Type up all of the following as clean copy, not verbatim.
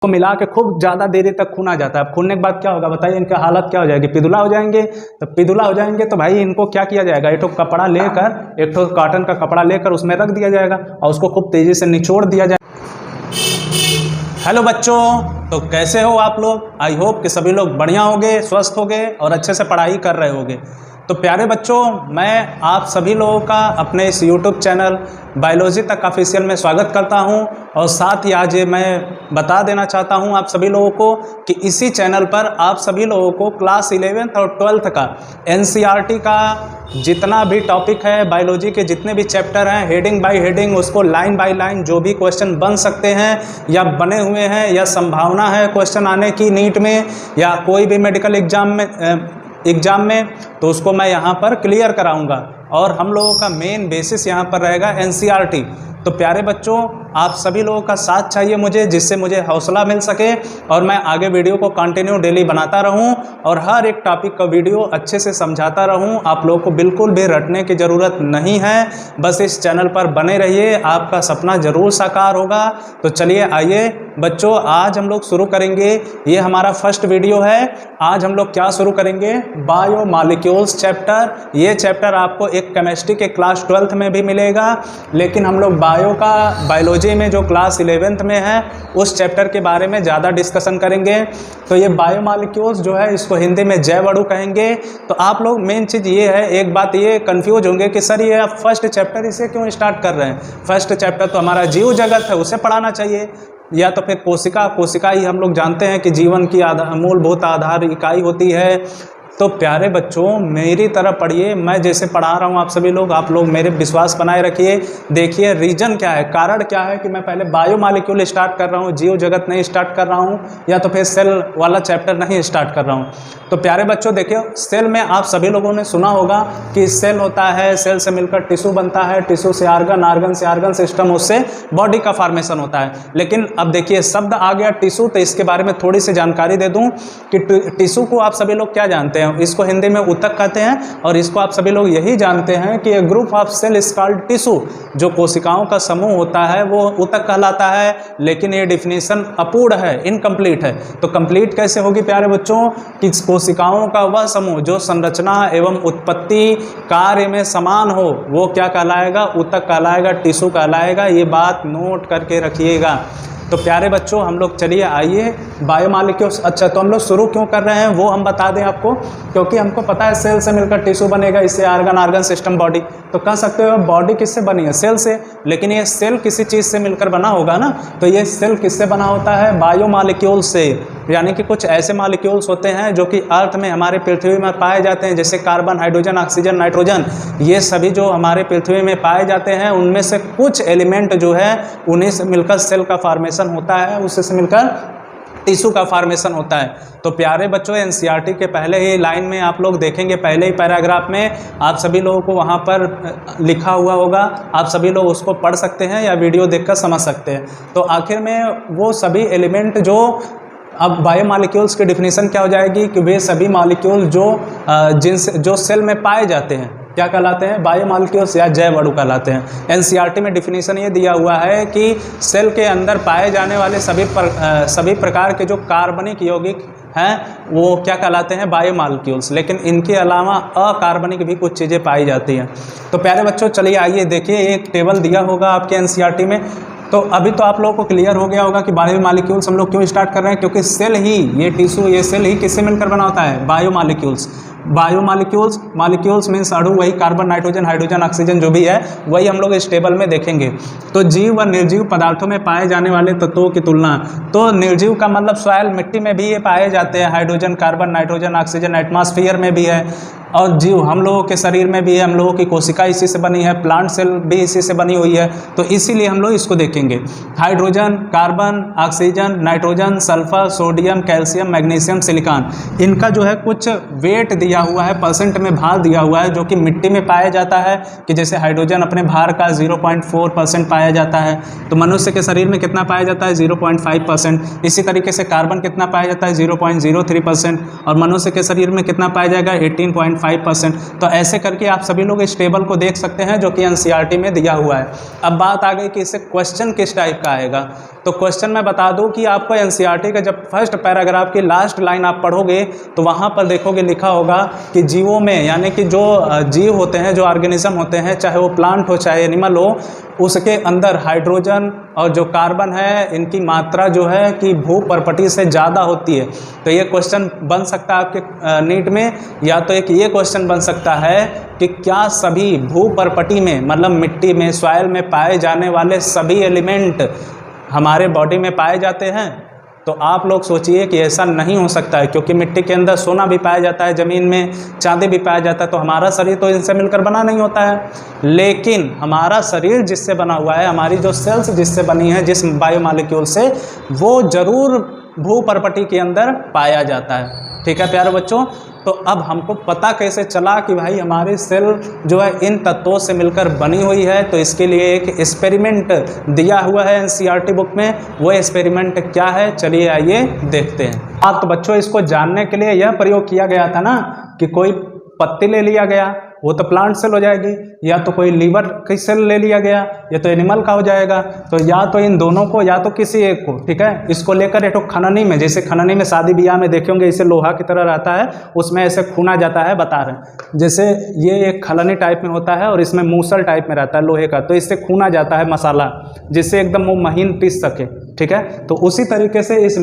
को मिला के खूब ज़्यादा देरी तक खूना जाता है। अब खूनने के बाद क्या होगा बताइए, इनका हालत क्या हो जाएगी, पिदुला हो जाएंगे। तो पिदुला हो जाएंगे तो भाई इनको क्या किया जाएगा, एक ठो कपड़ा लेकर, एक ठो कॉटन का कपड़ा लेकर उसमें रख दिया जाएगा और उसको खूब तेज़ी से निचोड़ दिया जाएगा। हेलो बच्चों, तो कैसे हो आप लोग? आई होप कि सभी लोग बढ़िया होंगे, स्वस्थ होंगे और अच्छे से पढ़ाई कर रहे होंगे। तो प्यारे बच्चों, मैं आप सभी लोगों का अपने इस यूट्यूब चैनल बायोलॉजी तक ऑफिशियल में स्वागत करता हूं और साथ ही आज मैं बता देना चाहता हूं आप सभी लोगों को कि इसी चैनल पर आप सभी लोगों को क्लास 11th और 12th का NCERT का जितना भी टॉपिक है, बायोलॉजी के जितने भी चैप्टर हैं, हेडिंग बाय हेडिंग उसको लाइन बाय लाइन जो भी क्वेश्चन बन सकते हैं या बने हुए हैं या संभावना है क्वेश्चन आने की नीट में या कोई भी मेडिकल एग्जाम में, तो उसको मैं यहाँ पर क्लियर कराऊंगा और हम लोगों का मेन बेसिस यहाँ पर रहेगा NCERT। तो प्यारे बच्चों, आप सभी लोगों का साथ चाहिए मुझे, जिससे मुझे हौसला मिल सके और मैं आगे वीडियो को कंटिन्यू डेली बनाता रहूं और हर एक टॉपिक का वीडियो अच्छे से समझाता रहूं। आप लोगों को बिल्कुल भी रटने की ज़रूरत नहीं है, बस इस चैनल पर बने रहिए, आपका सपना ज़रूर साकार होगा। तो चलिए आइए बच्चों, आज हम लोग शुरू करेंगे। ये हमारा फर्स्ट वीडियो है। आज हम लोग क्या शुरू करेंगे, बायोमॉलिक्यूल्स चैप्टर। ये चैप्टर आपको एक केमिस्ट्री के क्लास 12th में भी मिलेगा, लेकिन हम लोग बायोलॉजी में जो क्लास 11th में है उस चैप्टर के बारे में ज़्यादा डिस्कशन करेंगे। तो ये बायोमॉलिक्यूल्स जो है इसको हिंदी में जैव अणु कहेंगे। तो आप लोग मेन चीज़ ये है, एक बात ये कंफ्यूज होंगे कि सर ये आप फर्स्ट चैप्टर इसे क्यों स्टार्ट कर रहे हैं। फर्स्ट चैप्टर तो हमारा जीव जगत है, उसे पढ़ाना चाहिए, या तो फिर कोशिका ही हम लोग जानते हैं कि जीवन की मूलभूत आधार इकाई होती है। तो प्यारे बच्चों, मेरी तरह पढ़िए, मैं जैसे पढ़ा रहा हूँ आप सभी लोग, आप लोग मेरे विश्वास बनाए रखिए। देखिए रीजन क्या है, कारण क्या है कि मैं पहले बायोमॉलिक्यूल स्टार्ट कर रहा हूँ, जीव जगत नहीं स्टार्ट कर रहा हूँ, या तो फिर सेल वाला चैप्टर नहीं स्टार्ट कर रहा हूँ। तो प्यारे बच्चों देखिए, सेल में आप सभी लोगों ने सुना होगा कि सेल होता है, सेल से मिलकर टिश्यू बनता है, टिश्यू से आर्गन, आर्गन से आर्गन सिस्टम, उससे बॉडी का फॉर्मेशन होता है। लेकिन अब देखिए शब्द आ गया टिश्यू, तो इसके बारे में थोड़ी सी जानकारी दे दूं कि टिश्यू को आप सभी लोग क्या जानते हैं, इसको हिंदी में ऊतक कहते हैं और इसको आप सभी लोग यही जानते हैं कि a group of cell is called tissue. जो कोशिकाओं का समूह होता है वो ऊतक कहलाता है, लेकिन ये डिफिनीशन अपूर्ण है, इनकम्प्लीट है। तो कंप्लीट कैसे होगी प्यारे बच्चों कि कोशिकाओं का वह समूह जो संरचना एवं उत्पत्ति कार्य में समान हो वो क्या कहलाएगा, ऊतक कहलाएगा, टिश्यू कहलाएगा। ये बात नोट करके रखिएगा। तो प्यारे बच्चों, हम लोग चलिए आइए बायोमॉलिक्यूल्स। अच्छा, तो हम लोग शुरू क्यों कर रहे हैं वो हम बता दें आपको, क्योंकि हमको पता है सेल से मिलकर टिश्यू बनेगा, इससे आर्गन, आर्गन सिस्टम, बॉडी। तो कह सकते हो बॉडी किससे बनी है, सेल से, लेकिन ये सेल किसी चीज़ से मिलकर बना होगा ना। तो ये सेल किससे बना होता है, बायोमॉलिक्यूल से। यानी कि कुछ ऐसे मॉलिक्यूल्स होते हैं जो कि अर्थ में, हमारे पृथ्वी में पाए जाते हैं, जैसे कार्बन, हाइड्रोजन, ऑक्सीजन, नाइट्रोजन, ये सभी जो हमारे पृथ्वी में पाए जाते हैं, उनमें से कुछ एलिमेंट जो है उन्हीं से मिलकर सेल का फॉर्मेशन होता है, उससे से मिलकर टिश्यू का फॉर्मेशन होता है। तो प्यारे बच्चों, NCERT के पहले ही लाइन में आप लोग देखेंगे, पहले ही पैराग्राफ में आप सभी लोगों को वहाँ पर लिखा हुआ होगा, आप सभी लोग उसको पढ़ सकते हैं या वीडियो देखकर समझ सकते हैं। तो आखिर में वो सभी एलिमेंट जो, अब बायोमॉलिक्यूल्स की डिफिनीशन क्या हो जाएगी कि वे सभी मॉलिक्यूल जो सेल में पाए जाते हैं क्या कहलाते हैं, बायोमॉलिक्यूल्स या जैव अणु कहलाते हैं। NCERT में डिफिनीशन ये दिया हुआ है कि सेल के अंदर पाए जाने वाले सभी प्रकार के जो कार्बनिक यौगिक हैं वो क्या कहलाते हैं, बायोमॉलिक्यूल्स। लेकिन इनके अलावा अकार्बनिक भी कुछ चीज़ें पाई जाती हैं। तो प्यारे बच्चों चलिए आइए देखिए, एक टेबल दिया होगा आपके NCERT में। तो अभी तो आप लोगों को क्लियर हो गया होगा कि बायोमॉलिक्यूल्स हम लोग क्यों स्टार्ट कर रहे हैं, क्योंकि सेल ही, ये टिश्यू, ये सेल ही किससे मिलकर बना होता है, बायोमॉलिक्यूल्स। मॉलिक्यूल्स मीन्स अणु, वही कार्बन, नाइट्रोजन, हाइड्रोजन, ऑक्सीजन जो भी है वही हम लोग इस टेबल में देखेंगे। तो जीव व निर्जीव पदार्थों में पाए जाने वाले तत्वों की तुलना, तो निर्जीव का मतलब सॉइल, मिट्टी में भी ये पाए जाते हैं, hydrogen, carbon, nitrogen, oxygen atmosphere में भी है, और जीव हम लोगों के शरीर में भी है, हम लोगों की कोशिका इसी से बनी है, प्लांट सेल भी इसी से बनी हुई है। तो इसीलिए हम लोग इसको देखेंगे। Hydrogen, carbon, oxygen, nitrogen, sulphur, sodium, calcium, magnesium, silicon, इनका जो है कुछ वेट दिया दिया हुआ है, परसेंट में भार दिया हुआ है, जो कि मिट्टी में पाया जाता है कि जैसे हाइड्रोजन अपने भार का 0.4% पाया जाता है, तो मनुष्य के शरीर में कितना पाया जाता है 0.5%। इसी तरीके से कार्बन कितना पाया जाता है 0.03%, और मनुष्य के शरीर में कितना पाया जाएगा 18.5%। तो ऐसे करके आप सभी लोग इस टेबल को देख सकते हैं जो कि एनसीईआरटी में दिया हुआ है। अब बात आ गई कि इससे क्वेश्चन किस टाइप का आएगा। तो क्वेश्चन मैं बता दूं कि आपको एनसीईआरटी का जब फर्स्ट पैराग्राफ की लास्ट लाइन आप पढ़ोगे तो वहाँ पर देखोगे लिखा होगा कि जीवों में, यानी कि जो जीव होते हैं, जो ऑर्गेनिज्म होते हैं, चाहे वो प्लांट हो चाहे एनिमल हो, उसके अंदर हाइड्रोजन और जो कार्बन है इनकी मात्रा जो है कि भूपर्पटी से ज़्यादा होती है। तो ये क्वेश्चन बन सकता है आपके नीट में, या तो एक ये क्वेश्चन बन सकता है कि क्या सभी भूपर्पटी में, मतलब मिट्टी में, सॉइल में पाए जाने वाले सभी एलिमेंट हमारे बॉडी में पाए जाते हैं। तो आप लोग सोचिए कि ऐसा नहीं हो सकता है, क्योंकि मिट्टी के अंदर सोना भी पाया जाता है, ज़मीन में चांदी भी पाया जाता है, तो हमारा शरीर तो इनसे मिलकर बना नहीं होता है। लेकिन हमारा शरीर जिससे बना हुआ है, हमारी जो सेल्स जिससे बनी है, जिस बायोमॉलिक्यूल से, वो जरूर भूपर्पटी के अंदर पाया जाता है। ठीक है प्यारे बच्चों, तो अब हमको पता कैसे चला कि भाई हमारी सेल जो है इन तत्वों से मिलकर बनी हुई है। तो इसके लिए एक एक्सपेरिमेंट दिया हुआ है एनसीईआरटी बुक में। वो एक्सपेरिमेंट क्या है, चलिए आइए देखते हैं। तो बच्चों इसको जानने के लिए यह प्रयोग किया गया था ना कि कोई पत्ती ले लिया गया, वो तो प्लांट सेल हो जाएगी, या तो कोई लीवर की सेल ले लिया गया, या तो एनिमल का हो जाएगा। तो या तो इन दोनों को, या तो किसी एक को, ठीक है, इसको लेकर एक खननी में, जैसे खननी में शादी ब्याह में देखे होंगे, इसे लोहा की तरह रहता है, उसमें ऐसे खूना जाता है, बता रहे हैं। जैसे ये एक खलनी टाइप में होता है और इसमें मूसल टाइप में रहता है लोहे का, तो इससे खूना जाता है मसाला, जिससे एकदम वो महीन पीस सके। ठीक है, तो उसी तरीके से इस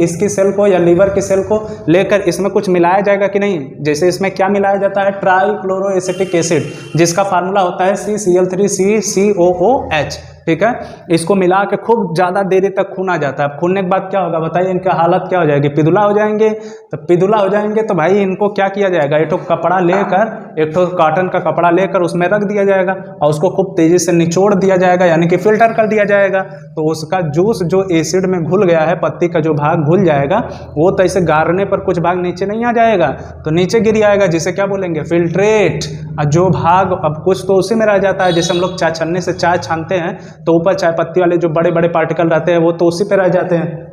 इसकी सेल को या लीवर की सेल को लेकर इसमें कुछ मिलाया जाएगा कि नहीं। जैसे इसमें क्या मिलाया जाता है, ट्राइक्लोरोएसिटिक एसिड, जिसका फार्मूला होता है CCl3CCOOH। ठीक है, इसको मिला के खूब ज़्यादा देरी तक खूना जाता है। अब खूनने के बाद क्या होगा बताइए, इनका हालत क्या हो जाएगी, पिदुला हो जाएंगे। तो पिदुला हो जाएंगे तो भाई इनको क्या किया जाएगा, एक कपड़ा लेकर, एक कॉटन का कपड़ा लेकर उसमें रख दिया जाएगा और उसको खूब तेज़ी से निचोड़ दिया जाएगा, यानी कि फिल्टर कर दिया जाएगा। तो उसका जूस जो एसिड में घुल गया है, पत्ती का जो भाग घुल जाएगा, वो तो ऐसे गारने पर कुछ भाग नीचे नहीं आ जाएगा, तो नीचे गिर आएगा, जिसे क्या बोलेंगे, फिल्ट्रेट। और जो भाग अब कुछ तो उसी में रह जाता है, जैसे हम लोग चाय छन्ने से चाय छानते हैं तो ऊपर चाय पत्ती वाले जो बड़े बड़े पार्टिकल रहते हैं वो तो उसी पे रह जाते हैं,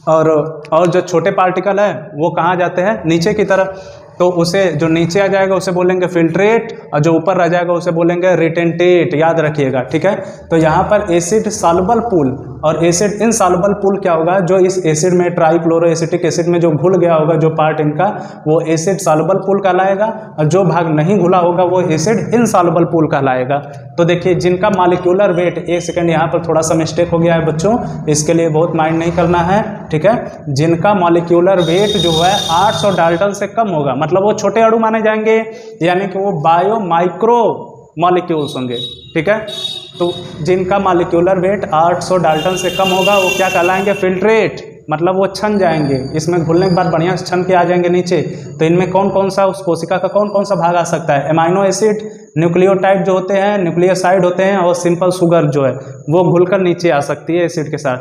और जो छोटे पार्टिकल है वो कहाँ जाते हैं, नीचे की तरफ। तो उसे जो नीचे आ जाएगा उसे बोलेंगे फिल्ट्रेट, और जो ऊपर रह जाएगा उसे बोलेंगे रिटेंटेट। याद रखिएगा, ठीक है। तो यहाँ पर एसिड सॉल्युबल पूल और एसिड इनसॉल्युबल पूल क्या होगा, जो इस एसिड में, ट्राइक्लोरोएसिटिक एसिड में जो घुल गया होगा जो पार्ट इनका, वो एसिड सॉल्युबल पूल कहलाएगा, और जो भाग नहीं घुला होगा वो एसिड इनसॉल्युबल पूल कहलाएगा। तो देखिए जिनका मॉलिक्यूलर वेट, एक सेकंड यहाँ पर थोड़ा सा मिस्टेक हो गया है बच्चों, इसके लिए बहुत माइंड नहीं करना है, ठीक है। जिनका मॉलिक्यूलर वेट जो है 800 डाल्टन से कम होगा, मतलब वो छोटे अणु माने जाएंगे, यानी कि वो बायो माइक्रो मॉलिक्यूल्स होंगे, ठीक है। तो जिनका मॉलिक्यूलर वेट 800 डाल्टन से कम होगा वो क्या कहलाएंगे, फिल्ट्रेट, मतलब वो छन जाएंगे, इसमें घुलने के बाद बढ़िया से छन के आ जाएंगे नीचे। तो इनमें कौन कौन सा, उस कोशिका का कौन कौन सा भाग आ सकता है, एमाइनो एसिड, न्यूक्लियोटाइड जो होते हैं, न्यूक्लियोसाइड होते हैं, और सिंपल शुगर जो है वो घुलकर नीचे आ सकती है एसिड के साथ।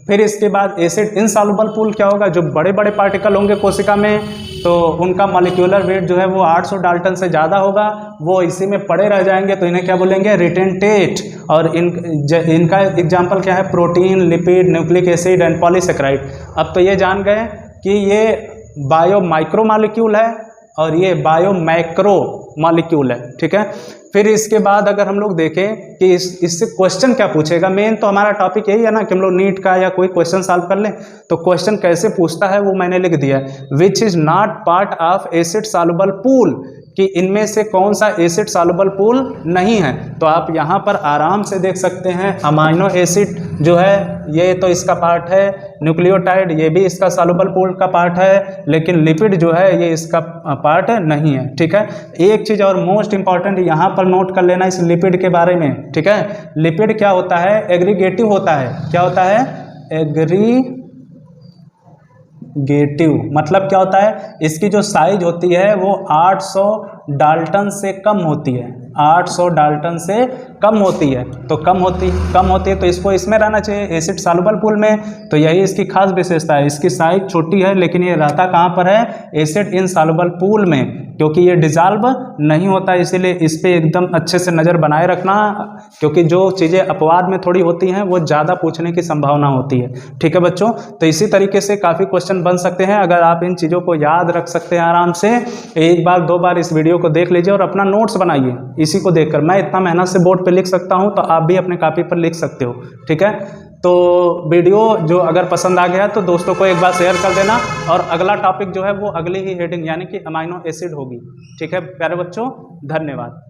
फिर इसके बाद एसिड इनसॉल्युबल पूल क्या होगा, जो बड़े बड़े पार्टिकल होंगे कोशिका में, तो उनका मॉलिक्यूलर वेट जो है वो 800 डाल्टन से ज़्यादा होगा, वो इसी में पड़े रह जाएंगे, तो इन्हें क्या बोलेंगे, रिटेंटेट। और इनका एग्जाम्पल क्या है, protein, lipid, nucleic acid and polysaccharide. अब तो ये जान गए कि ये बायो माइक्रो मॉलिक्यूल है और ये बायो मैक्रो मॉलिक्यूल है, ठीक है। फिर इसके बाद अगर हम लोग देखें कि इससे क्वेश्चन क्या पूछेगा, मेन तो हमारा टॉपिक यही है ना कि हम लोग नीट का या कोई क्वेश्चन सॉल्व कर लें। तो क्वेश्चन कैसे पूछता है वो मैंने लिख दिया है, which is not part of acid soluble pool, कि इनमें से कौन सा एसिड सॉल्युबल पूल नहीं है। तो आप यहाँ पर आराम से देख सकते हैं, अमाइनो एसिड जो है ये तो इसका पार्ट है, न्यूक्लियोटाइड ये भी इसका सॉल्युबल पूल का पार्ट है, लेकिन लिपिड जो है ये इसका पार्ट नहीं है, ठीक है। एक चीज़ और मोस्ट इंपॉर्टेंट यहाँ पर नोट कर लेना इस लिपिड के बारे में, ठीक है। लिपिड क्या होता है, एग्रीगेटिव होता है। क्या होता है, एग्रीगेटिव, मतलब क्या होता है, इसकी जो साइज होती है वो 800 डाल्टन से कम होती है, 800 डाल्टन से कम होती है, तो कम होती है तो इसको इसमें रहना चाहिए, एसिड सॉल्युबल पूल में। तो यही इसकी खास विशेषता है, इसकी साइज छोटी है लेकिन ये रहता कहाँ पर है, एसिड इनसॉल्युबल पूल में, क्योंकि ये डिजॉल्व नहीं होता, इसीलिए इस पे एकदम अच्छे से नज़र बनाए रखना, क्योंकि जो चीज़ें अपवाद में थोड़ी होती हैं वो ज़्यादा पूछने की संभावना होती है। ठीक है बच्चों, तो इसी तरीके से काफ़ी क्वेश्चन बन सकते हैं अगर आप इन चीज़ों को याद रख सकते हैं आराम से। एक बार दो बार इस वीडियो को देख लीजिए और अपना नोट्स बनाइए इसी को देखकर। मैं इतना मेहनत से बोर्ड पे लिख सकता हूं तो आप भी अपने कॉपी पर लिख सकते हो। ठीक है, तो वीडियो जो अगर पसंद आ गया तो दोस्तों को एक बार शेयर कर देना, और अगला टॉपिक जो है वो अगली ही हेडिंग यानी कि अमाइनो एसिड होगी। ठीक है प्यारे बच्चों, धन्यवाद।